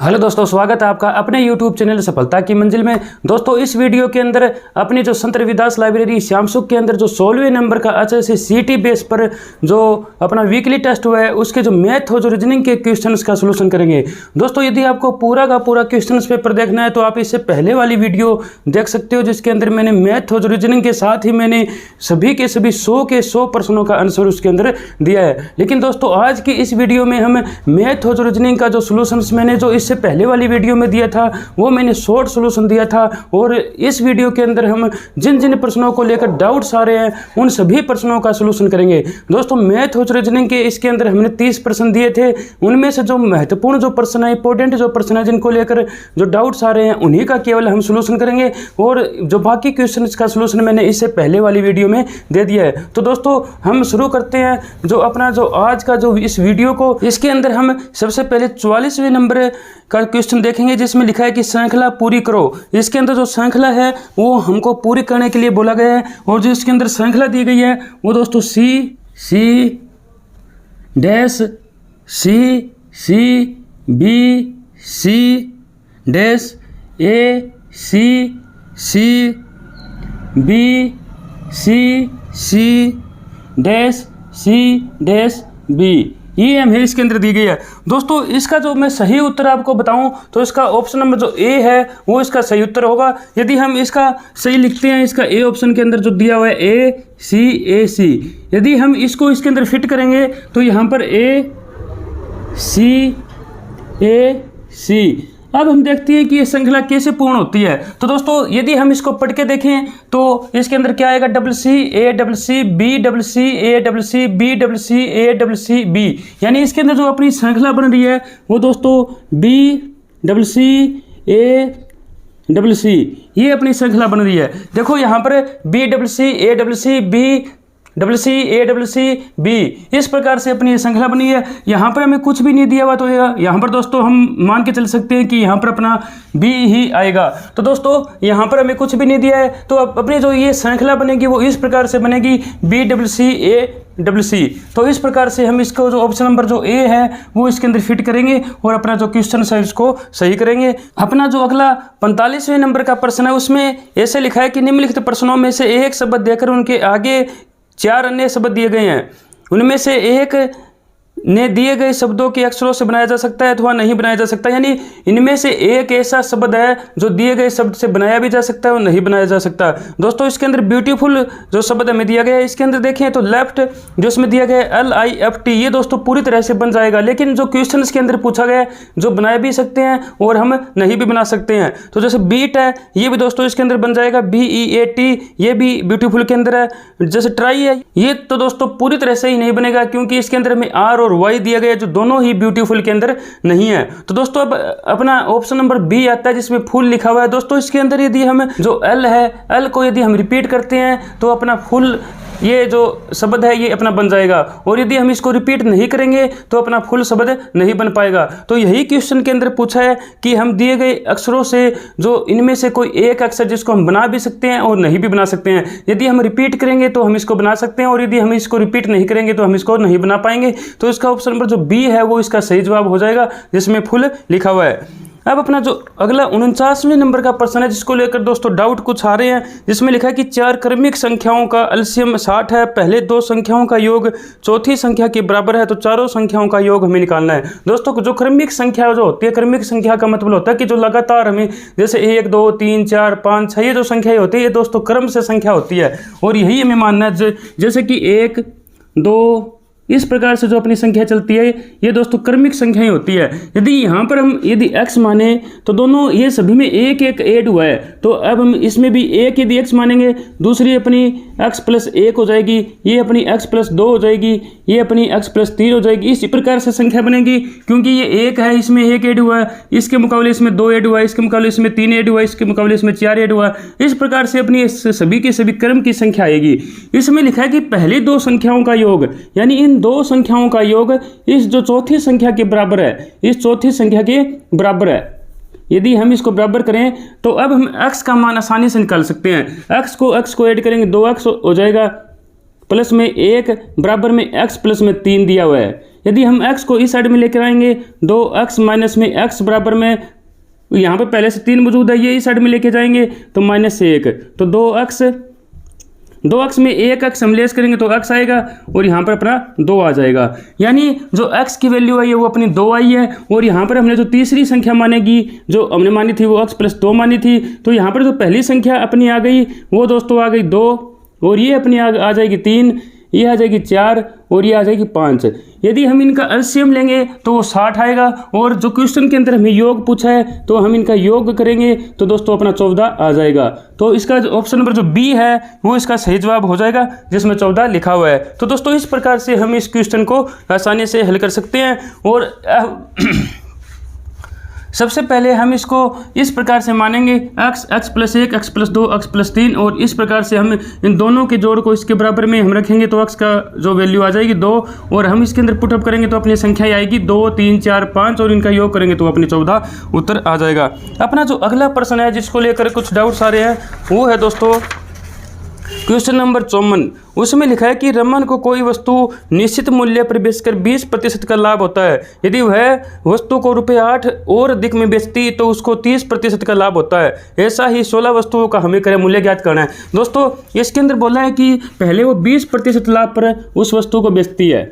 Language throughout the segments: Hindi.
हेलो दोस्तों, स्वागत है आपका अपने YouTube चैनल सफलता की मंजिल में। दोस्तों, इस वीडियो के अंदर अपनी जो संत रविदास लाइब्रेरी श्यामसुख के अंदर जो 16वें नंबर का HSC CT बेस पर जो अपना वीकली टेस्ट हुआ है उसके जो मैथ और जो रीजनिंग के क्वेश्चंस का सोल्यूशन करेंगे। दोस्तों, यदि आपको पूरा का पूरा क्वेश्चंस पेपर देखना है तो आप इससे पहले वाली वीडियो देख सकते हो, जिसके अंदर मैंने मैथ और जो रीजनिंग के साथ ही मैंने सभी के सभी 100 के 100 प्रश्नों का आंसर उसके अंदर दिया है। लेकिन दोस्तों, आज की इस वीडियो में हम मैथ और जो रीजनिंग का जो सोल्यूशंस मैंने जो इससे पहले वाली वीडियो में दिया था वो मैंने शॉर्ट सॉल्यूशन दिया था, और इस वीडियो के अंदर हम जिन जिन प्रश्नों को लेकर डाउट्स आ रहे हैं उन सभी प्रश्नों का सॉल्यूशन करेंगे। दोस्तों, मैथ और रीजनिंग के इसके अंदर हमने 30 प्रश्न दिए थे, उनमें से जो महत्वपूर्ण जो प्रश्न है, इंपॉर्टेंट जो प्रश्न है, जिनको लेकर जो डाउट्स आ रहे हैं उन्हीं का केवल हम सॉल्यूशन करेंगे, और जो बाकी क्वेश्चन का सॉल्यूशन मैंने इससे पहले वाली वीडियो में दे दिया है। तो दोस्तों, हम शुरू करते हैं जो अपना जो आज का जो इस वीडियो को। इसके अंदर हम सबसे पहले 44वें नंबर का क्वेश्चन देखेंगे, जिसमें लिखा है कि श्रृंखला पूरी करो। इसके अंदर जो श्रृंखला है वो हमको पूरी करने के लिए बोला गया है, और जो इसके अंदर श्रृंखला दी गई है वो दोस्तों C dash C B C dash C B C dash B, ये हमें इसके अंदर दी गई है। दोस्तों, इसका जो मैं सही उत्तर आपको बताऊं तो इसका ऑप्शन नंबर जो ए है वो इसका सही उत्तर होगा। यदि हम इसका सही लिखते हैं, इसका ए ऑप्शन के अंदर जो दिया हुआ है AC, यदि हम इसको इसके अंदर फिट करेंगे तो यहाँ पर AC। अब हम देखते हैं कि ये श्रृंखला कैसे पूर्ण होती है। तो दोस्तों, यदि हम इसको पढ़ के देखें तो इसके अंदर क्या आएगा, CC B, यानी इसके अंदर जो अपनी श्रृंखला बन रही है वो दोस्तों BCC, ये अपनी श्रृंखला बन रही है। देखो यहाँ पर BCC इस प्रकार से अपनी श्रृंखला बनी है। यहाँ पर हमें कुछ भी नहीं दिया हुआ, तो यहाँ पर दोस्तों हम मान के चल सकते हैं कि यहाँ पर अपना B ही आएगा। तो दोस्तों, यहाँ पर हमें कुछ भी नहीं दिया है, तो अपनी जो ये श्रृंखला बनेगी वो इस प्रकार से बनेगी BCC। तो इस प्रकार से हम इसको जो ऑप्शन नंबर जो ए है वो इसके अंदर फिट करेंगे और अपना जो क्वेश्चन है इसको सही करेंगे। अपना जो अगला 45वें नंबर का प्रश्न है उसमें ऐसे लिखा है कि निम्नलिखित प्रश्नों में से एक शब्द देकर उनके आगे 4 अन्य शब्द दिए गए हैं, उनमें से एक ने दिए गए शब्दों के अक्षरों से बनाया जा सकता है अथवा नहीं बनाया जा सकता। यानी इनमें से एक ऐसा शब्द है जो दिए गए शब्द से बनाया भी जा सकता है और नहीं बनाया जा सकता। दोस्तों, इसके अंदर ब्यूटीफुल जो शब्द हमें दिया गया है, इसके अंदर देखें तो लेफ्ट जो इसमें दिया गया है LIFT, ये दोस्तों पूरी तरह से बन जाएगा। लेकिन जो क्वेश्चन के अंदर पूछा गया है जो बना भी सकते हैं और हम नहीं भी बना सकते हैं, तो जैसे बीट है ये भी दोस्तों इसके अंदर बन जाएगा BEAT, ये भी ब्यूटीफुल के अंदर है। जैसे ट्राई है ये तो दोस्तों पूरी तरह से ही नहीं बनेगा, क्योंकि इसके अंदर हमें R और Y दिया गया जो दोनों ही ब्यूटीफुल के अंदर नहीं है। तो दोस्तों, अब अपना ऑप्शन नंबर B आता है जिसमें फुल लिखा हुआ है। दोस्तों, इसके अंदर यदि हम जो L है, L को यदि हम रिपीट करते हैं तो अपना फुल ये जो शब्द है ये अपना बन जाएगा, और यदि हम इसको रिपीट नहीं करेंगे तो अपना फुल शब्द नहीं बन पाएगा। तो यही क्वेश्चन के अंदर पूछा है कि हम दिए गए अक्षरों से जो इनमें से कोई एक अक्षर जिसको हम बना भी सकते हैं और नहीं भी बना सकते हैं, यदि हम रिपीट करेंगे तो हम इसको बना सकते हैं, और यदि हम इसको रिपीट नहीं करेंगे तो हम इसको नहीं बना पाएंगे। तो इसका ऑप्शन नंबर जो B है वो इसका सही जवाब हो जाएगा, जिसमें फुल लिखा हुआ है। अब अपना जो अगला 49वें नंबर का प्रश्न है जिसको लेकर दोस्तों डाउट कुछ आ रहे हैं, जिसमें लिखा है कि 4 क्रमिक संख्याओं का एलसीएम 60 है, पहले 2 संख्याओं का योग चौथी संख्या के बराबर है, तो चारों संख्याओं का योग हमें निकालना है। दोस्तों, जो क्रमिक संख्या जो होती है, क्रमिक संख्या का मतलब होता है कि जो लगातार हमें जैसे 1 2 3 4 5 6 ये जो संख्याएं होती है ये दोस्तों क्रम से संख्या होती है, और यही हमें मानना है। जैसे कि 1 2 इस प्रकार से जो अपनी संख्या चलती है ये दोस्तों क्रमिक संख्याएं होती है। यदि यहाँ पर हम यदि x माने तो दोनों ये सभी में एक ऐड हुआ है, तो अब हम इसमें भी एक यदि x मानेंगे, दूसरी अपनी x + 1 हो जाएगी, ये अपनी x + 2 हो जाएगी, ये अपनी x + 3 हो जाएगी। इसी प्रकार से संख्या बनेगी, क्योंकि ये 1 है, इसमें 1 ऐड हुआ है, इसके मुकाबले इसमें 2 ऐड हुआ है, इसके मुकाबले इसमें 3 ऐड हुआ है, इसके मुकाबले इसमें 4 ऐड हुआ है। इस प्रकार से अपनी सभी के सभी क्रम की संख्या आएगी। इसमें लिखा है कि पहली 2 संख्याओं का योग, यानी इन 2 संख्याओं का योग इस जो चौथी संख्या के बराबर है, इस चौथी संख्या के बराबर है। यदि हम इसको बराबर करें तो अब हम x का मान आसानी से निकाल सकते हैं। x को ऐड करेंगे 2x हो जाएगा, प्लस में 1 बराबर में x प्लस में 3 दिया हुआ है, यदि हम x को इस साइड में लेकर आएंगे 2x माइनस में x बराबर में, यहाँ पे पहले से 3 मौजूद है, ये इस साइड में लेके जाएंगे तो -1, तो 2x में 1x हम लेस करेंगे तो x आएगा और यहाँ पर अपना 2 आ जाएगा। यानी जो x की वैल्यू आई है वो अपनी 2 आई है, और यहाँ पर हमने जो तीसरी संख्या मानेगी, जो हमने मानी थी वो x + 2 मानी थी, तो यहाँ पर जो पहली संख्या अपनी आ गई वो दोस्तों आ गई 2, और ये अपनी आ जाएगी 3, ये आ जाएगी 4 और ये आ जाएगी 5। यदि हम इनका एलसीएम लेंगे तो वो 60 आएगा, और जो क्वेश्चन के अंदर हमें योग पूछा है तो हम इनका योग करेंगे तो दोस्तों अपना 14 आ जाएगा। तो इसका जो ऑप्शन नंबर जो बी है वो इसका सही जवाब हो जाएगा, जिसमें 14 लिखा हुआ है। तो दोस्तों इस प्रकार से हम इस क्वेश्चन को आसानी से हल कर सकते हैं। और सबसे पहले हम इसको इस प्रकार से मानेंगे x + 1 x + 2 x + 3, और इस प्रकार से हम इन दोनों के जोड़ को इसके बराबर में हम रखेंगे तो x का जो वैल्यू आ जाएगी 2, और हम इसके अंदर पुटअप करेंगे तो अपनी संख्या आएगी 2 3 4 5, और इनका योग करेंगे तो अपनी 14 उत्तर आ जाएगा। अपना जो अगला प्रश्न है जिसको लेकर कुछ डाउट्स आ रहे हैं वो है दोस्तों क्वेश्चन नंबर 54। उसमें लिखा है कि रमन को कोई वस्तु निश्चित मूल्य पर बेचकर 20% का लाभ होता है। यदि वह वस्तु को ₹8 और अधिक में बेचती तो उसको 30% का लाभ होता है। ऐसा ही 16 वस्तुओं का हमें क्रय मूल्य ज्ञात करना है। दोस्तों इसके अंदर बोला है कि पहले वो 20% लाभ पर उस वस्तु को बेचती है।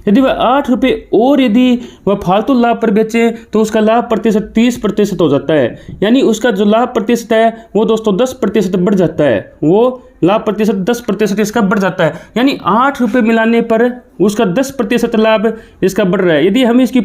यदि वह ₹8 और यदि वह फालतू लाभ पर बेचे तो उसका लाभ प्रतिशत 30% हो जाता है। यानी उसका जो लाभ प्रतिशत है वो दोस्तों 10% बढ़ जाता है। वो लाभ प्रतिशत 10% इसका बढ़ जाता है। यानी ₹8 मिलाने पर उसका 10% लाभ इसका बढ़ रहा है। यदि हम इसकी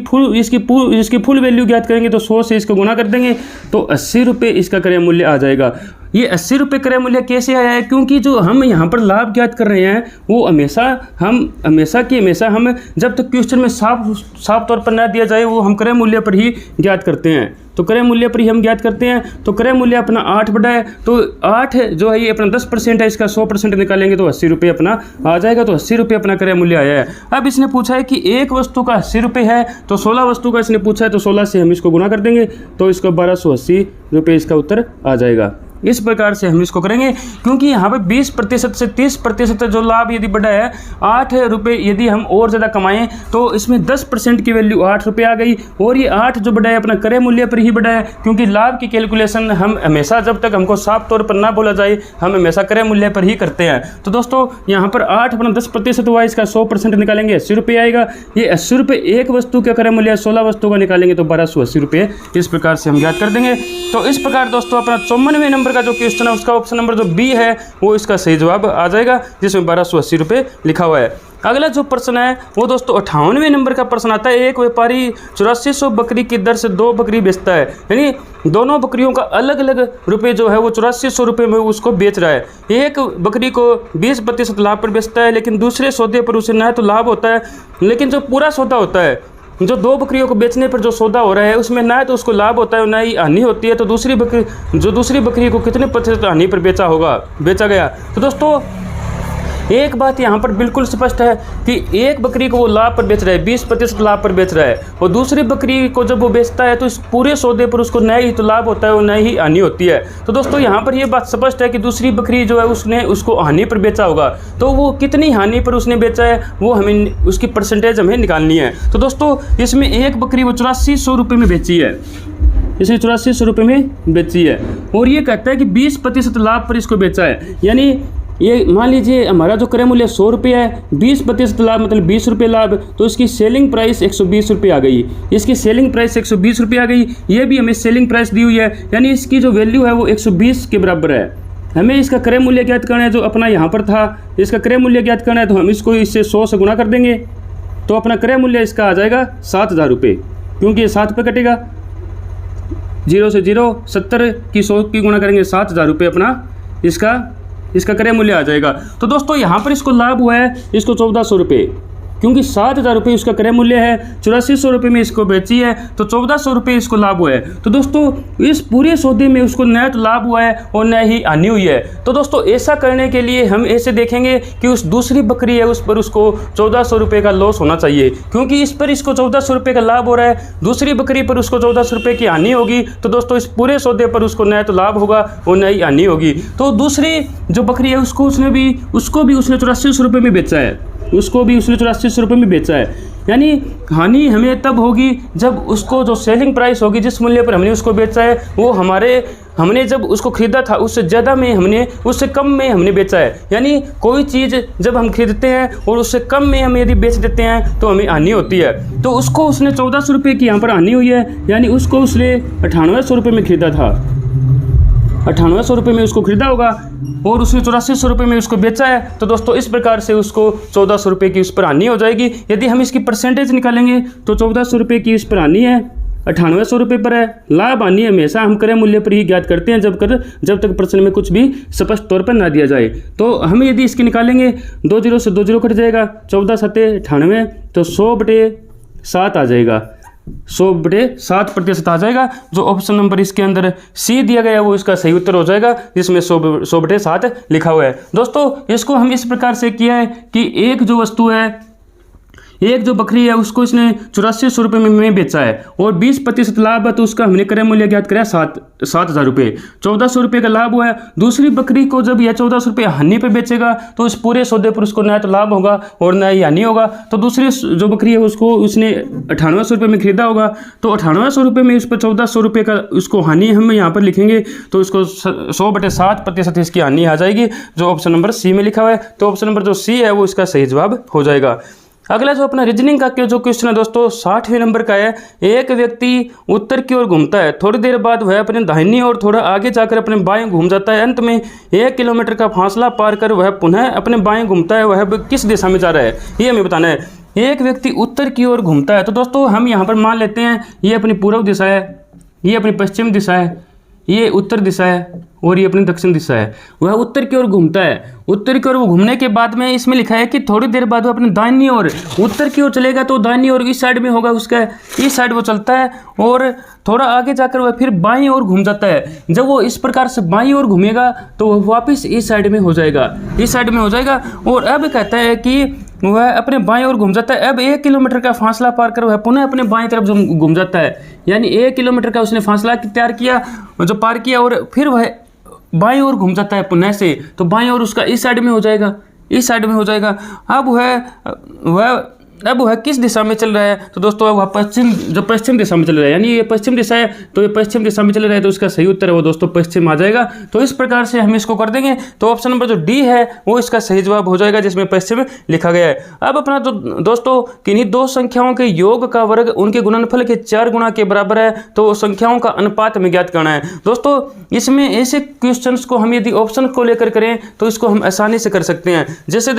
फुल वैल्यू ज्ञात करेंगे तो 100 से इसको गुणा कर देंगे तो ₹80 इसका क्रय मूल्य आ जाएगा। ये ₹80 क्रय मूल्य कैसे आया है? क्योंकि जो हम यहाँ पर लाभ ज्ञात कर रहे हैं वो हमेशा हम जब तक क्वेश्चन में साफ तौर पर ना दिया जाए वो हम क्रय मूल्य पर ही ज्ञात करते हैं। तो क्रय मूल्य पर ही हम ज्ञात करते हैं। तो क्रय मूल्य अपना 8 बड़ा है, तो 8 जो है ये अपना 10% है, इसका 100% निकालेंगे तो ₹80 अपना आ जाएगा। तो ₹80 अपना क्रय मूल्य आया है। अब इसने पूछा है कि एक वस्तु का ₹80 है, तो 16 वस्तु का इसने पूछा है, तो 16 से हम इसको गुणा कर देंगे तो इसको ₹1280 इसका उत्तर आ जाएगा। इस प्रकार से हम इसको करेंगे, क्योंकि यहाँ पे 20% से 30% जो लाभ यदि बढ़ा है ₹8, यदि हम और ज़्यादा कमाएं तो इसमें 10% की वैल्यू ₹8 आ गई, और ये 8 जो बढ़ा है अपना क्रय मूल्य पर ही बढ़ा है, क्योंकि लाभ की कैलकुलेशन हम हमेशा जब तक हमको साफ तौर पर ना बोला जाए हम हमेशा क्रय मूल्य पर ही करते हैं। तो दोस्तों यहाँ पर 8 अपना 10% हुआ, इसका 100% निकालेंगे ₹80 आएगा। ये ₹80 एक वस्तु का क्रय मूल्य 16 वस्तु का निकालेंगे तो ₹1280 इस प्रकार से हम ज्ञात कर देंगे। तो इस प्रकार दोस्तों अपना 54वें नंबर का जो क्वेश्चन है उसका ऑप्शन नंबर जो बी है वो इसका सही जवाब आ जाएगा, जिसमें ₹1280 लिखा हुआ है। अगला जो प्रश्न है वो दोस्तों 58वें नंबर का प्रश्न आता है। एक व्यापारी 8400 बकरी की दर से 2 बकरी बेचता है, यानी दोनों बकरियों का अलग अलग रुपये जो है वो 8400 में उसको बेच रहा है। एक बकरी को 20% लाभ पर बेचता है, लेकिन दूसरे सौदे पर उसे ना तो लाभ होता है, लेकिन जो पूरा सौदा होता है, जो 2 बकरियों को बेचने पर जो सौदा हो रहा है उसमें ना तो उसको लाभ होता है ना ही हानि होती है। तो दूसरी बकरी को कितने प्रतिशत हानि पर बेचा गया। तो दोस्तों एक बात यहाँ पर बिल्कुल स्पष्ट है कि एक बकरी को वो लाभ पर बेच रहा है, 20% लाभ पर बेच रहा है, और दूसरी बकरी को जब वो बेचता है तो इस पूरे सौदे पर उसको न ही तो लाभ होता है और न ही हानि होती है। तो दोस्तों यहाँ पर ये बात स्पष्ट है कि दूसरी बकरी जो है उसने उसको हानि पर बेचा होगा। तो वो कितनी हानि पर उसने बेचा है वो हमें उसकी परसेंटेज हमें निकालनी है। तो दोस्तों इसमें एक बकरी वो 8400 में बेची है, इसे 8400 में बेची है, और ये कहता है कि 20% लाभ पर इसको बेचा है। यानी ये मान लीजिए हमारा जो क्रय मूल्य ₹100 है, 20% लाभ मतलब ₹20 लाभ, तो इसकी सेलिंग प्राइस ₹120 आ गई। इसकी सेलिंग प्राइस ₹120 आ गई। ये भी हमें सेलिंग प्राइस दी हुई है, यानी इसकी जो वैल्यू है वो 120 के बराबर है। हमें इसका क्रय मूल्य ज्ञात करना है, जो अपना यहाँ पर था इसका क्रय मूल्य ज्ञात करना है, तो हम इसको इससे 100 से गुणा कर देंगे तो अपना क्रय मूल्य इसका आ जाएगा ₹7000, क्योंकि ये 7 पे कटेगा। 0 से 0 70 की 100 की गुणा करेंगे ₹7000 अपना इसका क्रय मूल्य आ जाएगा। तो दोस्तों यहाँ पर इसको लाभ हुआ है इसको ₹1400, क्योंकि ₹7000 उसका क्रय मूल्य है, ₹8400 में इसको बेची है, तो ₹1400 इसको लाभ हुआ है। तो दोस्तों इस पूरे सौदे में उसको न तो लाभ हुआ है और न ही हानि हुई है। तो दोस्तों ऐसा करने के लिए हम ऐसे देखेंगे कि उस दूसरी बकरी है उस पर उसको ₹1400 का लॉस होना चाहिए, क्योंकि इस पर इसको ₹1400 का लाभ हो रहा है, दूसरी बकरी पर उसको ₹1400 की हानि होगी। तो दोस्तों इस पूरे सौदे पर उसको न तो लाभ होगा और न ही हानि होगी। तो दूसरी जो बकरी है उसको भी उसने ₹8400 में बेचा है, उसको भी उसने ₹8400 में बेचा है। यानी हानि हमें तब होगी जब उसको जो सेलिंग प्राइस होगी, जिस मूल्य पर हमने उसको बेचा है, वो हमने जब उसको खरीदा था उससे ज़्यादा में हमने, उससे कम में हमने बेचा है। यानी कोई चीज़ जब हम खरीदते हैं और उससे कम में हम यदि बेच देते हैं तो हमें हानि होती है। तो उसको उसने 1400 रुपये की यहाँ पर हानि हुई है, यानी उसको उसने 9800 रुपये में खरीदा था, 9800 रुपये में उसको खरीदा होगा और उसने 8400 रुपये में उसको बेचा है। तो दोस्तों इस प्रकार से उसको 1400 रुपये की उस पर हानि हो जाएगी। यदि हम इसकी परसेंटेज निकालेंगे तो 1400 रुपये की इस पर हानि है, 9800 रुपये पर है। लाभ हानि हमेशा हम क्रय मूल्य पर ही ज्ञात करते हैं जब तक प्रश्न में कुछ भी स्पष्ट तौर पर ना दिया जाए। तो हम यदि इसकी निकालेंगे 2 0 से 2 0 कट जाएगा, 14 7 98, तो 100/7 आ जाएगा, 100/7% आ जाएगा। जो ऑप्शन नंबर इसके अंदर सी दिया गया है वो इसका सही उत्तर हो जाएगा, जिसमें 100/7 लिखा हुआ है। दोस्तों इसको हम इस प्रकार से किया है कि एक जो वस्तु है, एक जो बकरी है उसको इसने 8400 रुपये में बेचा है और 20% लाभ है, तो उसका हमने क्रय मूल्य ज्ञात कराया 7,000 रुपये, 1400 रुपये का लाभ हुआ है। दूसरी बकरी को जब यह 1400 रुपये हानि पे बेचेगा तो इस पूरे सौदे पर उसको ना तो लाभ होगा और ना ही हानि होगा। तो दूसरी जो बकरी है उसको उसने 9800 रुपये में खरीदा होगा, तो 9800 रुपये में उस पर 1400 रुपये का उसको हानि हम यहाँ पर लिखेंगे, तो इसको 100/7% इसकी हानि आ जाएगी, जो ऑप्शन नंबर सी में लिखा हुआ है। तो ऑप्शन नंबर जो सी है वो इसका सही जवाब हो जाएगा। अगला जो अपना रीजनिंग का जो क्वेश्चन है दोस्तों 60वें नंबर का है। एक व्यक्ति उत्तर की ओर घूमता है, थोड़ी देर बाद वह अपने दाहिनी ओर थोड़ा आगे जाकर अपने बाएं घूम जाता है। अंत में 1 किलोमीटर का फासला पार कर वह पुनः अपने बाएं घूमता है। वह किस दिशा में जा रहा है ये हमें बताना है। एक व्यक्ति उत्तर की ओर घूमता है, तो दोस्तों हम यहाँ पर मान लेते हैं ये अपनी पूर्व दिशा है, ये अपनी पश्चिम दिशा है, ये उत्तर दिशा है और ये अपनी दक्षिण दिशा है। वह उत्तर की ओर घूमता है, उत्तर की ओर वो घूमने के बाद में इसमें लिखा है कि थोड़ी देर बाद वो अपने दाहिनी ओर, उत्तर की ओर चलेगा तो दाहिनी ओर इस साइड में होगा, उसका इस साइड वो चलता है और थोड़ा आगे जाकर वह फिर बाईं ओर घूम जाता है। जब वो इस प्रकार से बाईं ओर घूमेगा तो वह वापस इस साइड में हो जाएगा, इस साइड में हो जाएगा। और अब कहता है कि वह अपने बाएं ओर घूम जाता है। अब 1 किलोमीटर का फासला पार कर वह पुनः अपने बाएं तरफ घूम जाता है, यानी 1 किलोमीटर का उसने फासला तैयार किया, जो पार किया, और फिर वह बाईं ओर घूम जाता है पुनः से, तो बाईं ओर उसका इस साइड में हो जाएगा, इस साइड में हो जाएगा। अब वह किस दिशा में चल रहा है, तो दोस्तों वह पश्चिम दिशा में चल रहा है, यानी ये पश्चिम दिशा है, तो ये पश्चिम दिशा में चल रहा है, तो इसका सही उत्तर है वो दोस्तों पश्चिम आ जाएगा। तो इस प्रकार से हम इसको कर देंगे, तो ऑप्शन नंबर जो डी है वो इसका सही जवाब हो जाएगा, जिसमें पश्चिम लिखा गया है। अब अपना जो दोस्तों किन्हीं दो संख्याओं के योग का वर्ग उनके गुणनफल के 4 गुना के बराबर है, तो संख्याओं का अनुपात में ज्ञात करना है। दोस्तों इसमें ऐसे क्वेश्चन को हम यदि ऑप्शन को लेकर करें तो इसको हम आसानी से कर सकते हैं। जैसे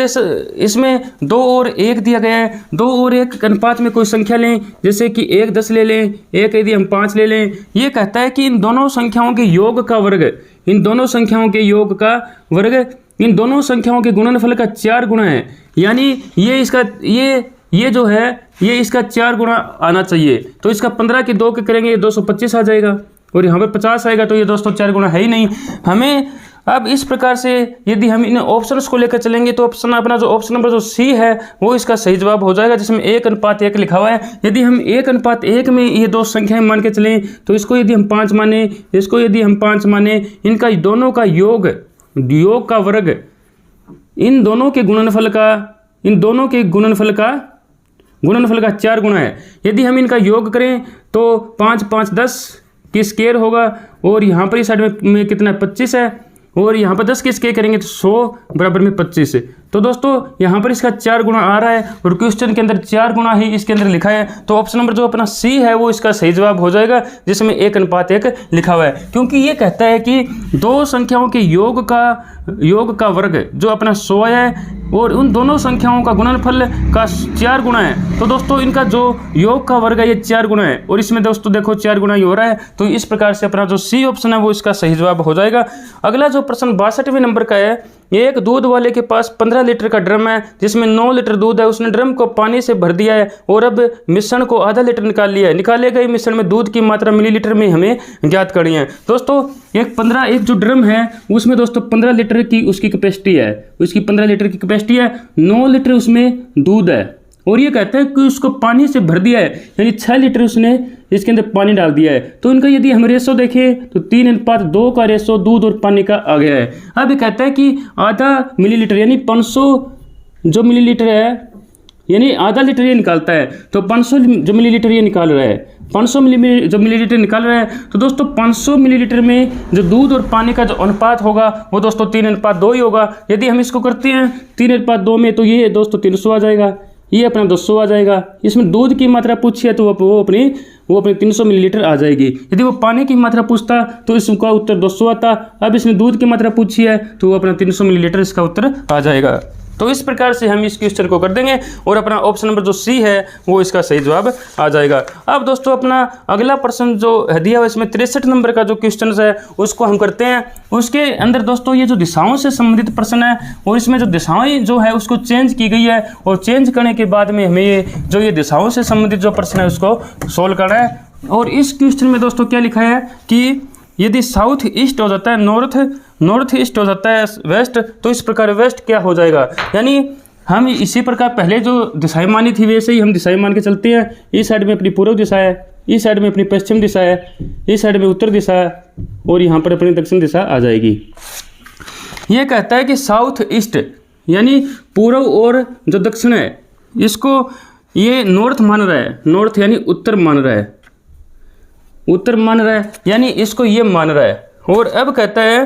इसमें 2 और 1 दिया गया है, 2 और 1 अनुपात में कोई संख्या लें, जैसे कि 1 10 ले लें, 1 यदि हम 5 ले लें। ये कहता है कि इन दोनों संख्याओं के योग का वर्ग, इन दोनों संख्याओं के योग का वर्ग इन दोनों संख्याओं के गुणनफल का 4 गुना है, यानी ये जो है ये इसका 4 गुना आना चाहिए। तो इसका 15 के 2 के करेंगे ये 225 आ जाएगा और यहाँ पर 50 आएगा, तो ये दोस्तों 4 गुना है ही नहीं। हमें अब इस प्रकार से यदि हम इन ऑप्शंस को लेकर चलेंगे तो अपना जो ऑप्शन नंबर जो सी है वो इसका सही जवाब हो जाएगा, जिसमें 1:1 लिखा हुआ है। यदि हम 1:1 में ये दो संख्याएं मान के चलें तो इसको यदि हम 5 माने, इसको यदि हम 5 माने, इनका दोनों का योग का वर्ग इन दोनों के गुणनफल का 4 गुना है। यदि हम इनका योग करें तो 5 5 10 की स्क्वायर होगा और यहाँ पर इस साइड में कितना 25 है और यहाँ पर 10 के स्क्वायर करेंगे तो 100 बराबर में 25 है। तो दोस्तों यहाँ पर इसका 4 गुना आ रहा है और क्वेश्चन के अंदर 4 गुना ही इसके अंदर लिखा है, तो ऑप्शन नंबर जो अपना सी है वो इसका सही जवाब हो जाएगा, जिसमें 1:1 लिखा हुआ है। क्योंकि ये कहता है कि दो संख्याओं के योग का वर्ग जो अपना 100 है और उन दोनों संख्याओं का गुणनफल का 4 गुना है। तो दोस्तों इनका जो योग का वर्ग है ये 4 गुना है और इसमें दोस्तों देखो 4 गुना ही हो रहा है, तो इस प्रकार से अपना जो सी ऑप्शन है वो इसका सही जवाब हो जाएगा। अगला जो प्रश्न 62वें नंबर का है, एक दूध वाले के पास 15 लीटर का ड्रम है जिसमें 9 लीटर दूध है। उसने ड्रम को पानी से भर दिया है और अब मिश्रण को आधा लीटर निकाल लिया है। निकाले गए मिश्रण में दूध की मात्रा मिलीलीटर में हमें ज्ञात करनी है। दोस्तों एक जो ड्रम है उसमें दोस्तों 15 लीटर की उसकी कैपेसिटी है, उसकी 15 लीटर की कैपेसिटी है, 9 लीटर उसमें दूध है और ये कहता है कि उसको पानी से भर दिया है, यानी 6 लीटर उसने इसके अंदर पानी डाल दिया है। तो इनका यदि हम रेशो देखें तो 3:2 का रेशो दूध और पानी का आ गया है। अब ये कहता है कि आधा मिलीलीटर यानी 500 जो मिलीलीटर है यानी आधा लीटर ये निकालता है, तो 500 जो मिलीलीटर ये निकाल रहा है, 500 जो मिलीलीटर निकाल रहा है, तो दोस्तों 500 मिलीलीटर में जो दूध और पानी का जो अनुपात होगा वो दोस्तों 3:2 ही होगा। यदि हम इसको करते हैं 3:2 में, तो ये दोस्तों 300 आ जाएगा, ये अपना 200 आ जाएगा। इसमें दूध की मात्रा पूछी है तो वो अपनी 300 मिलीलीटर आ जाएगी। यदि वो पानी की मात्रा पूछता तो इसका उत्तर 200 आता। अब इसने दूध की मात्रा पूछी है तो वो अपना 300 मिलीलीटर इसका उत्तर आ जाएगा। तो इस प्रकार से हम इस क्वेश्चन को कर देंगे और अपना ऑप्शन नंबर जो सी है वो इसका सही जवाब आ जाएगा। अब दोस्तों अपना अगला प्रश्न जो दिया हुआ इसमें 63 नंबर का जो क्वेश्चन है उसको हम करते हैं। उसके अंदर दोस्तों ये जो दिशाओं से संबंधित प्रश्न है और इसमें जो दिशाएं जो है उसको चेंज की गई है और चेंज करने के बाद में हमें ये दिशाओं से संबंधित जो प्रश्न है उसको सोल्व करना है। और इस क्वेश्चन में दोस्तों क्या लिखा है कि यदि साउथ ईस्ट हो जाता है नॉर्थ ईस्ट हो जाता है वेस्ट, तो इस प्रकार वेस्ट क्या हो जाएगा। यानी हम इसी प्रकार पहले जो दिशाएं मानी थी वैसे ही हम दिशाएं मान के चलते हैं। इस साइड में अपनी पूर्व दिशा है, इस साइड में अपनी पश्चिम दिशा है, इस साइड में उत्तर दिशा है और यहाँ पर अपनी दक्षिण दिशा आ जाएगी। ये कहता है कि साउथ ईस्ट यानी पूर्व और जो दक्षिण है इसको ये नॉर्थ मान रहा है, नॉर्थ यानी उत्तर मान रहा है, उत्तर मान रहा है, यानी इसको ये मान रहा है। और अब कहता है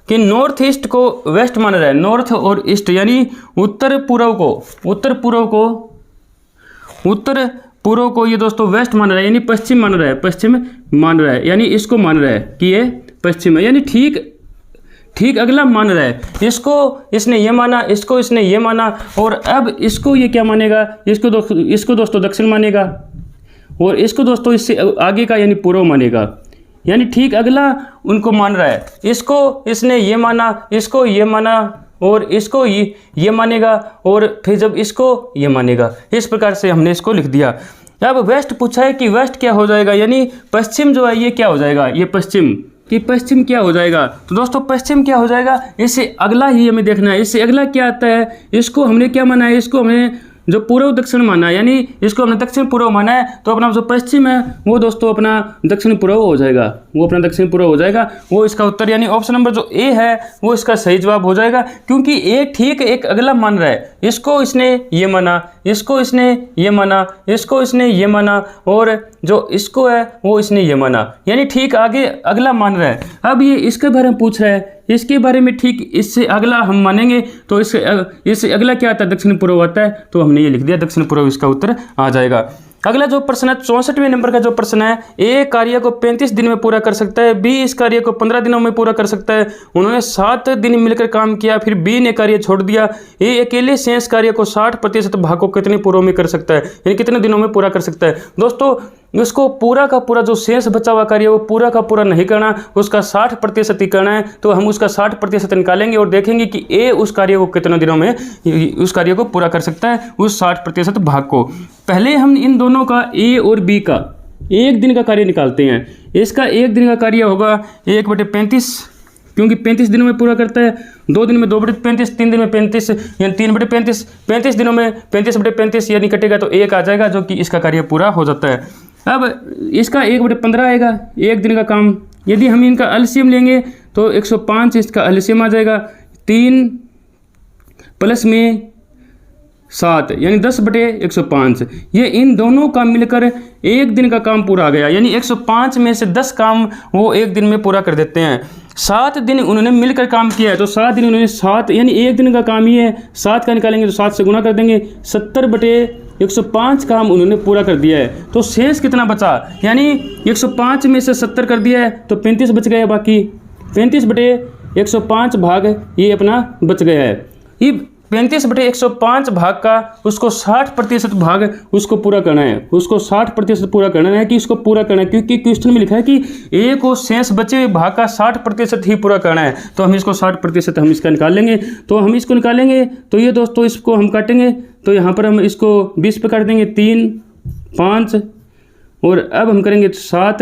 कि नॉर्थ ईस्ट को वेस्ट मान रहा है, नॉर्थ और ईस्ट यानी उत्तर पूर्व को ये दोस्तों वेस्ट मान रहा है, यानी पश्चिम मान रहा है, यानी इसको मान रहा है कि ये पश्चिम है, यानी ठीक अगला मान रहा है। इसको इसने ये माना, इसको इसने ये माना और अब इसको ये क्या मानेगा, इसको दोस्तों दक्षिण मानेगा और इसको दोस्तों इससे आगे का यानी पूर्व मानेगा, यानी ठीक अगला उनको मान रहा है। इसको इसने ये माना, इसको ये माना और इसको ये मानेगा और फिर जब इसको ये मानेगा। इस प्रकार से हमने इसको लिख दिया। अब वेस्ट पूछा है कि वेस्ट क्या हो जाएगा, यानी पश्चिम जो है ये क्या हो जाएगा, ये पश्चिम क्या हो जाएगा। तो दोस्तों पश्चिम क्या हो जाएगा, इससे अगला ही हमें देखना है। इससे अगला क्या आता है, इसको हमने क्या माना है, इसको हमने जो पूर्व दक्षिण माना है, यानी इसको हमने दक्षिण पूर्व माना है, तो अपना जो पश्चिम है वो दोस्तों अपना दक्षिण पूर्व हो जाएगा, वो इसका उत्तर यानी ऑप्शन नंबर जो ए है वो इसका सही जवाब हो जाएगा। क्योंकि ए ठीक एक अगला मान रहा है, इसको इसने ये माना, इसको इसने ये माना, इसको इसने ये माना और जो इसको है वो इसने ये माना, यानी ठीक आगे अगला मान रहा है। अब ये इसके बारे में पूछ रहा है, इसके बारे में ठीक इससे अगला हम मानेंगे तो इससे अगला क्या आता है, दक्षिण पूर्व आता है, तो हमने ये लिख दिया दक्षिण पूर्व इसका उत्तर आ जाएगा। अगला जो प्रश्न है 64वें नंबर का जो प्रश्न है, ए कार्य को 35 दिन में पूरा कर सकता है, बी इस कार्य को 15 दिनों में पूरा कर सकता है। उन्होंने 7 दिन मिलकर काम किया, फिर बी ने कार्य छोड़ दिया। ए अकेले शेष कार्य को 60% भाग को कितने पूर्व में कर सकता है, यानी कितने दिनों में पूरा कर सकता है। दोस्तों उसको पूरा का पूरा जो शेष बचा हुआ कार्य वो पूरा का पूरा नहीं करना, उसका 60% ही करना है। तो हम उसका 60% निकालेंगे और देखेंगे कि ए उस कार्य को कितने दिनों में उस कार्य को पूरा कर सकता है, उस 60% भाग को। पहले हम इन दोनों का ए और बी का 1 दिन का कार्य निकालते हैं। इसका 1 दिन का कार्य होगा 1/35, क्योंकि 35 दिनों में पूरा करता है। 2 दिन में 2/35, 3 दिन में 35 यानी 3/35, 35 दिनों में 35/35 यानी कटेगा तो 1 आ जाएगा, जो कि इसका कार्य पूरा हो जाता है। अब इसका 1/15 आएगा 1 दिन का काम। यदि हम इनका एलसीएम लेंगे तो 105 इसका एलसीएम आ जाएगा, 3 प्लस में 7 यानी 10/105। ये इन दोनों का मिलकर 1 दिन का काम पूरा आ गया, यानी 105 में से 10 काम वो 1 दिन में पूरा कर देते हैं। 7 दिन उन्होंने मिलकर काम किया है, तो 7 दिन उन्होंने 7 यानी 1 दिन का काम ही है, 7 का निकालेंगे तो 7 से गुना कर देंगे, 70/105 काम उन्होंने पूरा कर दिया है। तो शेष कितना बचा, यानी 105 में से 70 कर दिया है तो 35 बच गया, बाकी 35/105 भाग ये अपना बच गया है। ये 35/105 भाग का उसको 60% भाग उसको पूरा करना है, उसको 60% पूरा करना है कि इसको पूरा करना है, क्योंकि क्वेश्चन में लिखा है कि ए को शेष बचे हुए भाग का 60% ही पूरा करना है। तो हम इसको 60% हम इसका निकाल लेंगे। तो हम इसको निकालेंगे तो ये दोस्तों इसको हम काटेंगे, तो यहाँ पर हम इसको 20 पे काट देंगे, 3, 5 और अब हम करेंगे 7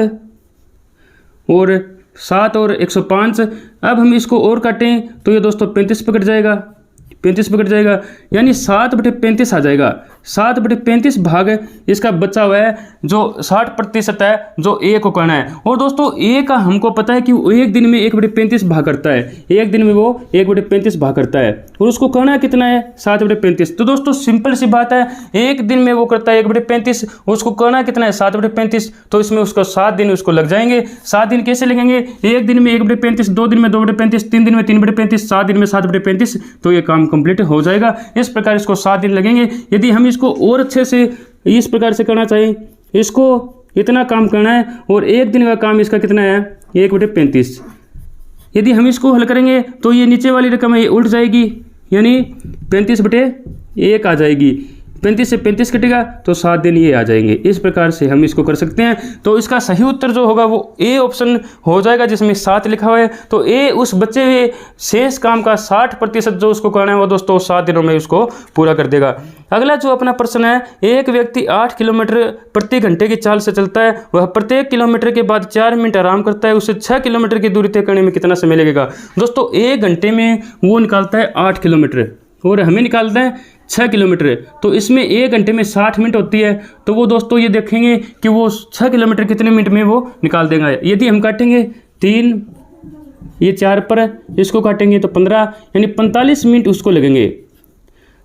और 105। अब हम इसको और काटें तो ये दोस्तों 35 पे कट जाएगा, 35 पे कट जाएगा, यानी 7/35 आ जाएगा। 7/35 भाग इसका बचा हुआ है, जो 60% है, जो ए को करना है। और दोस्तों ए का हमको पता है कि वो एक दिन में 1/35 भाग करता है, एक दिन में वो 1/35 भाग करता है, और उसको करना कितना है 7/35। तो दोस्तों सिंपल सी बात है, एक दिन में वो करता है 1/35, उसको करना कितना है 7/35, तो इसमें उसको 7 दिन उसको लग जाएंगे। 7 दिन कैसे लगेंगे, एक दिन में 1/35, 2 दिन में 2/35, 3 दिन में 3/35, 7 दिन में 7/35, तो ये काम कंप्लीट हो जाएगा। इस प्रकार इसको 7 दिन लगेंगे। यदि हम इसको और अच्छे से इस प्रकार से करना चाहिए, इसको इतना काम करना है और एक दिन का काम इसका कितना है 1/35। यदि हम इसको हल करेंगे तो ये नीचे वाली रकम है ये उल्ट जाएगी, यानी 35/1 आ जाएगी। 35 से 35 कटेगा तो 7 दिन ये आ जाएंगे। इस प्रकार से हम इसको कर सकते हैं। तो इसका सही उत्तर जो होगा वो ए ऑप्शन हो जाएगा, जिसमें 7 लिखा हुआ है। तो ए उस बचे हुए शेष काम का 60% जो उसको करना है वो दोस्तों 7 दिनों में उसको पूरा कर देगा। अगला जो अपना प्रश्न है, एक व्यक्ति 8 किलोमीटर प्रति घंटे की चाल से चलता है, वह प्रत्येक किलोमीटर के बाद 4 मिनट आराम करता है, उसे 6 किलोमीटर की दूरी तय करने में कितना समय लगेगा। दोस्तों 1 घंटे में वो निकालता है 8 किलोमीटर और हमें निकालता है 6 किलोमीटर। तो इसमें 1 घंटे में 60 मिनट होती है, तो वो दोस्तों ये देखेंगे कि वो 6 किलोमीटर कितने मिनट में वो निकाल देगा। यदि हम काटेंगे 3, ये 4 पर इसको काटेंगे तो 15, यानी 45 मिनट उसको लगेंगे।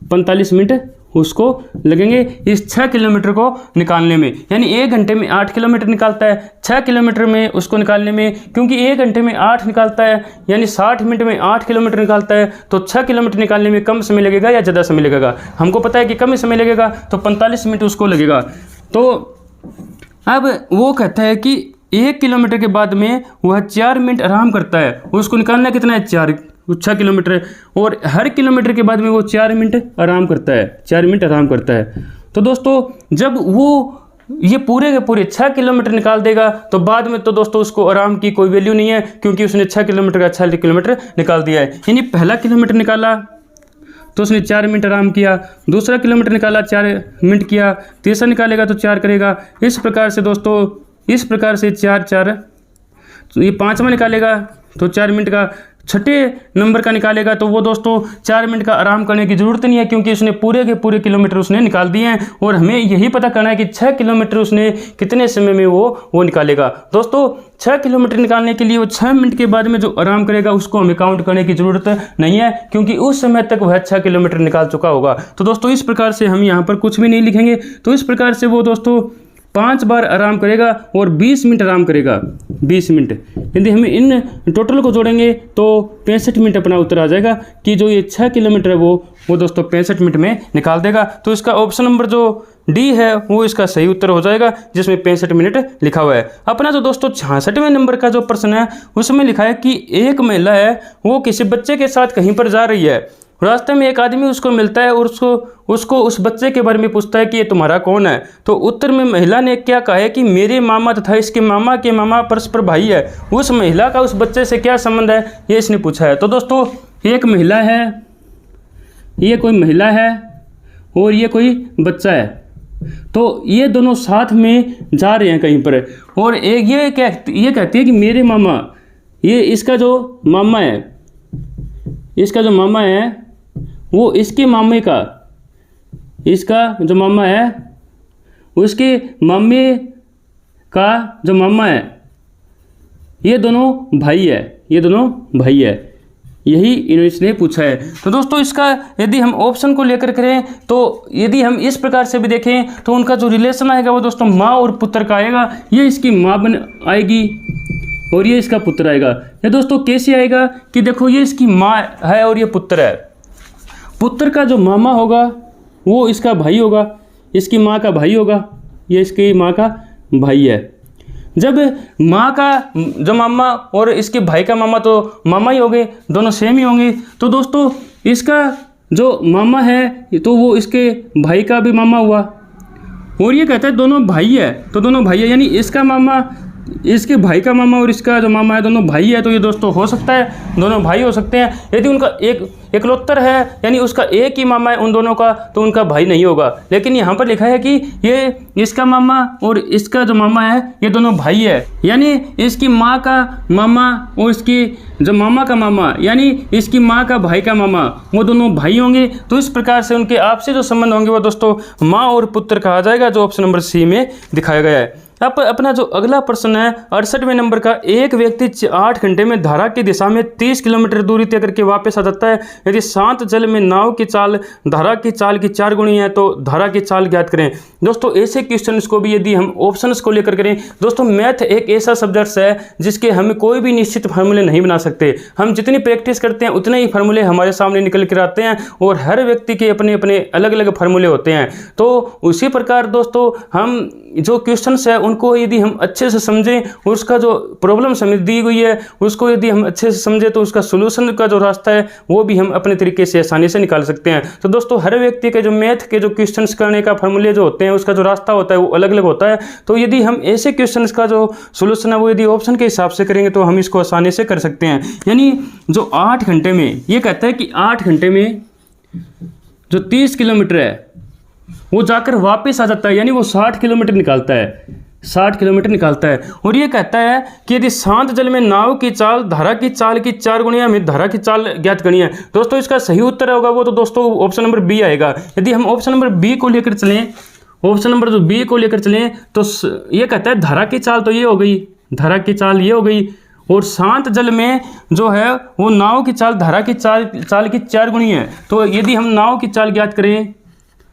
45 मिनट उसको लगेंगे इस 6 किलोमीटर को निकालने में। यानी 1 घंटे में 8 किलोमीटर निकालता है, 6 किलोमीटर में उसको निकालने में, क्योंकि 1 घंटे में 8 निकालता है यानी 60 मिनट में 8 किलोमीटर निकालता है, तो 6 किलोमीटर निकालने में कम समय लगेगा या ज़्यादा समय लगेगा। हमको पता है कि कम समय लगेगा, तो 45 मिनट उसको लगेगा। तो अब वो कहता है कि 1 किलोमीटर के बाद में वह 4 मिनट आराम करता है, उसको निकालना कितना है 6 किलोमीटर, और हर किलोमीटर के बाद में वो 4 मिनट आराम करता है, 4 मिनट आराम करता है। तो दोस्तों जब वो ये पूरे के पूरे 6 किलोमीटर निकाल देगा, तो बाद में तो दोस्तों उसको आराम की कोई वैल्यू नहीं है, क्योंकि उसने 6 किलोमीटर का 6 किलोमीटर निकाल दिया है। यानी पहला किलोमीटर निकाला तो उसने 4 मिनट आराम किया, दूसरा किलोमीटर निकाला 4 मिनट किया, तीसरा निकालेगा तो 4 करेगा। इस प्रकार से दोस्तों, इस प्रकार से 4 तो ये 5वां निकालेगा तो 4 मिनट का, छठे नंबर का निकालेगा तो वो दोस्तों 4 मिनट का आराम करने की ज़रूरत नहीं है, क्योंकि उसने पूरे के पूरे किलोमीटर उसने निकाल दिए हैं। और हमें यही पता करना है कि 6 किलोमीटर उसने कितने समय में वो निकालेगा। दोस्तों 6 किलोमीटर निकालने के लिए वो 6 मिनट के बाद में जो आराम करेगा उसको हमें काउंट करने की ज़रूरत नहीं है, क्योंकि उस समय तक वह 6 किलोमीटर निकाल चुका होगा। तो दोस्तों इस प्रकार से हम यहाँ पर कुछ भी नहीं लिखेंगे। तो इस प्रकार से वो दोस्तों 5 बार आराम करेगा और 20 मिनट आराम करेगा, 20 मिनट। यदि हम इन टोटल को जोड़ेंगे तो 65 मिनट अपना उत्तर आ जाएगा कि जो ये 6 किलोमीटर है वो दोस्तों 65 मिनट में निकाल देगा। तो इसका ऑप्शन नंबर जो डी है वो इसका सही उत्तर हो जाएगा, जिसमें 65 मिनट लिखा हुआ है। अपना जो दोस्तों 66वें नंबर का जो प्रश्न है उसमें लिखा है कि एक महिला है, वो किसी बच्चे के साथ कहीं पर जा रही है, रास्ते में एक आदमी उसको मिलता है और उसको उस बच्चे के बारे में पूछता है कि ये तुम्हारा कौन है। तो उत्तर में महिला ने क्या कहा है कि मेरे मामा तथा इसके मामा के मामा परस्पर भाई है। उस महिला का उस बच्चे से क्या संबंध है, ये इसने पूछा है। तो दोस्तों एक महिला है, ये कोई महिला है और ये कोई बच्चा है, तो ये दोनों साथ में जा रहे हैं कहीं पर, और एक ये कहती है कि मेरे मामा, ये इसका जो मामा है, इसका जो मामा है वो इसके मामे का, इसका जो मामा है उसके मामे का जो मामा है, ये दोनों भाई है, ये दोनों भाई है। यही इसने पूछा है। तो दोस्तों इसका यदि हम ऑप्शन को लेकर करें, तो यदि हम इस प्रकार से भी देखें तो उनका जो रिलेशन आएगा वो दोस्तों माँ और पुत्र का आएगा। ये इसकी माँ बन आएगी और ये इसका पुत्र आएगा। ये दोस्तों कैसे आएगा कि देखो ये इसकी माँ है और ये पुत्र है। पुत्र का जो मामा होगा वो इसका भाई होगा, इसकी माँ का भाई होगा, ये इसकी माँ का भाई है। जब माँ का जो मामा और इसके भाई का मामा तो मामा ही हो गए, दोनों सेम ही होंगे। तो दोस्तों इसका जो मामा है तो वो इसके भाई का भी मामा हुआ, और ये कहता है दोनों भाई है, तो दोनों भाई है, यानी इसका मामा इसके भाई का मामा और इसका जो मामा है दोनों भाई है, तो ये दोस्तों हो सकता है दोनों भाई हो सकते हैं। यदि उनका एक इकलौतर है यानी उसका एक ही मामा है उन दोनों का, तो उनका भाई नहीं होगा। लेकिन यहाँ पर लिखा है कि ये इसका मामा और इसका जो मामा है ये दोनों भाई है, यानी इसकी माँ का मामा और इसकी जो मामा का मामा यानी इसकी माँ का भाई का मामा, वो दोनों भाई होंगे। तो इस प्रकार से उनके आपसी जो संबंध होंगे वो दोस्तों माँ और पुत्र कहा जाएगा, जो ऑप्शन नंबर सी में दिखाया गया है। अब अपना जो अगला प्रश्न है 68वें नंबर का, एक व्यक्ति 8 घंटे में धारा की दिशा में 30 किलोमीटर दूरी तय करके वापस आ जाता है। यदि शांत जल में नाव की चाल धारा की चाल की 4 गुणी है तो धारा की चाल ज्ञात करें। दोस्तों ऐसे क्वेश्चंस को भी यदि हम ऑप्शंस को लेकर करें, दोस्तों मैथ एक ऐसा सब्जेक्ट है जिसके हम कोई भी निश्चित फार्मूले नहीं बना सकते। हम जितनी प्रैक्टिस करते हैं उतने ही फार्मूले हमारे सामने निकल कर आते हैं, और हर व्यक्ति के अपने अपने अलग अलग फार्मूले होते हैं। तो उसी प्रकार दोस्तों हम जो क्वेश्चंस है उनको यदि हम अच्छे से समझें, उसका जो प्रॉब्लम समझ दी गई है उसको यदि हम अच्छे से समझें, तो उसका सोल्यूशन का जो रास्ता है वो भी हम अपने तरीके से आसानी से निकाल सकते हैं। तो दोस्तों हर व्यक्ति के जो मैथ के जो क्वेश्चंस करने का फार्मूले जो होते हैं उसका जो रास्ता होता है वो अलग अलग होता है। तो यदि हम ऐसे क्वेश्चंस का जो सोल्यूशन है वो यदि ऑप्शन के हिसाब से करेंगे तो हम इसको आसानी से कर सकते हैं। यानी जो 8 घंटे में, ये कहता है कि 8 घंटे में जो 30 किलोमीटर है वो जाकर वापस आ जाता है, यानी वो 60 किलोमीटर निकालता है, 60 किलोमीटर निकालता है। और ये कहता है कि यदि शांत जल में नाव की चाल धारा की चाल की 4 गुणी हमें धारा की चाल ज्ञात करनी है। दोस्तों इसका सही उत्तर होगा वो तो दोस्तों ऑप्शन नंबर बी आएगा। यदि हम ऑप्शन नंबर बी को लेकर चलें, ऑप्शन नंबर जो बी को लेकर चलें, तो ये कहता है धारा की चाल तो ये हो गई, धारा की चाल ये हो गई, और शांत जल में जो है वो नाव की चाल धारा की चाल की 4 गुणी है। तो यदि हम नाव की चाल ज्ञात करें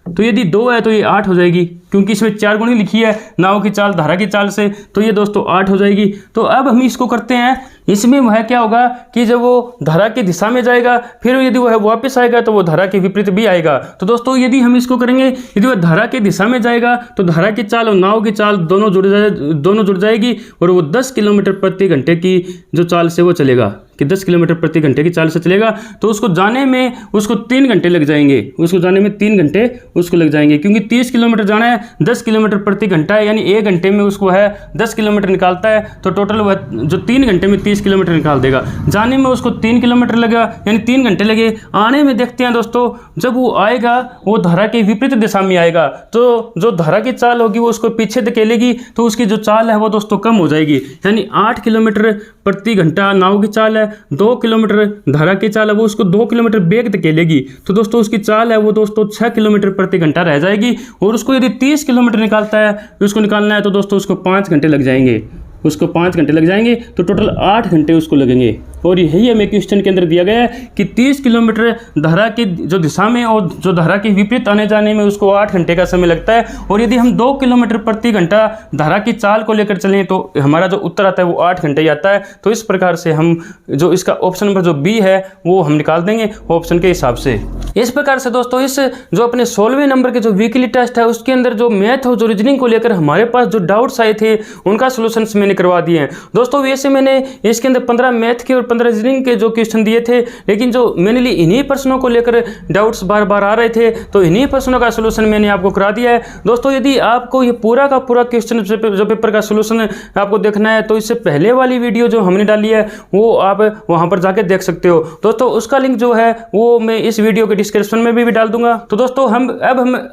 तो यदि 2 है तो ये 8 हो जाएगी, क्योंकि इसमें 4 गुणी लिखी है नाव की चाल धारा की चाल से, तो ये दोस्तों 8 हो जाएगी। तो अब हम इसको करते हैं, इसमें वह क्या होगा कि जब वो धारा की दिशा में जाएगा फिर यदि वह वापस आएगा तो वो धारा के विपरीत भी आएगा। तो दोस्तों यदि हम इसको करेंगे, यदि वह धारा की दिशा में जाएगा तो धारा की चाल और नाव की चाल दोनों जुड़ जाएगी, और वो 10 किलोमीटर प्रति घंटे की जो चाल से वो चलेगा, कि 10 किलोमीटर प्रति घंटे की चाल से चलेगा। तो उसको जाने में उसको 3 घंटे लग जाएंगे, उसको जाने में 3 घंटे उसको लग जाएंगे, क्योंकि 30 किलोमीटर जाना है, 10 किलोमीटर प्रति घंटा है, यानी 1 घंटे में उसको है 10 किलोमीटर निकालता है। तो टोटल वह जो 3 घंटे में 30 किलोमीटर निकाल देगा। जाने में उसको 3 किलोमीटर लगेगा, यानी 3 घंटे लगे। आने में देखते हैं दोस्तों, जब वो आएगा वो धारा के विपरीत दिशा में आएगा, तो जो धारा की चाल होगी वो उसको पीछे धकेलेगी, तो उसकी जो चाल है वो दोस्तों कम हो जाएगी। यानी 8 किलोमीटर प्रति घंटा नाव की चाल है, 2 किलोमीटर धारा की चाल है, वो उसको 2 किलोमीटर बेग धकेलेगी, तो दोस्तों उसकी चाल है वो दोस्तों 6 किलोमीटर प्रति घंटा रह जाएगी। और उसको यदि 30 किलोमीटर निकालता है, उसको निकालना है तो दोस्तों उसको 5 घंटे लग जाएंगे, उसको 5 घंटे लग जाएंगे, तो टोटल 8 घंटे उसको लगेंगे। और यही हमें क्वेश्चन के अंदर दिया गया है कि 30 किलोमीटर धारा की जो दिशा में और जो धारा के विपरीत आने जाने में उसको 8 घंटे का समय लगता है। और यदि हम 2 किलोमीटर प्रति घंटा धारा की चाल को लेकर चलें तो हमारा जो उत्तर आता है वो 8 घंटे ही आता है। तो इस प्रकार से हम जो इसका ऑप्शन नंबर जो बी है वो हम निकाल देंगे ऑप्शन के हिसाब से। इस प्रकार से दोस्तों इस जो अपने 16वें नंबर के जो वीकली टेस्ट है उसके अंदर जो मैथ और जो रीजनिंग को लेकर हमारे पास जो डाउट्स आए थे उनका सोल्यूशंस मैंने करवा दिए हैं। दोस्तों वैसे मैंने इसके अंदर 15 मैथ के और 15 रीजनिंग के जो क्वेश्चन दिए थे, लेकिन जो मैंने लिए इन्हीं प्रश्नों को लेकर डाउट्स बार बार आ रहे थे, तो इन्हीं प्रश्नों का सोल्यूशन मैंने आपको करा दिया है। दोस्तों यदि आपको ये पूरा का पूरा क्वेश्चन जो पेपर का सोल्यूशन आपको देखना है तो इससे पहले वाली वीडियो जो हमने डाली है वो आप वहां पर जाके देख सकते हो दोस्तों। उसका लिंक जो है वो मैं इस वीडियो के डिस्क्रिप्शन में भी डाल दूंगा। तो दोस्तों हम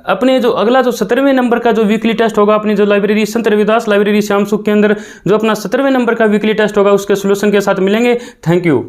अपने जो अगला जो 17वें नंबर का जो वीकली टेस्ट होगा अपनी जो लाइब्रेरी संत रविदास लाइब्रेरी श्याम सुख के अंदर जो अपना 17वें नंबर का वीकली टेस्ट होगा उसके सोल्यूशन के साथ मिलेंगे। Thank you.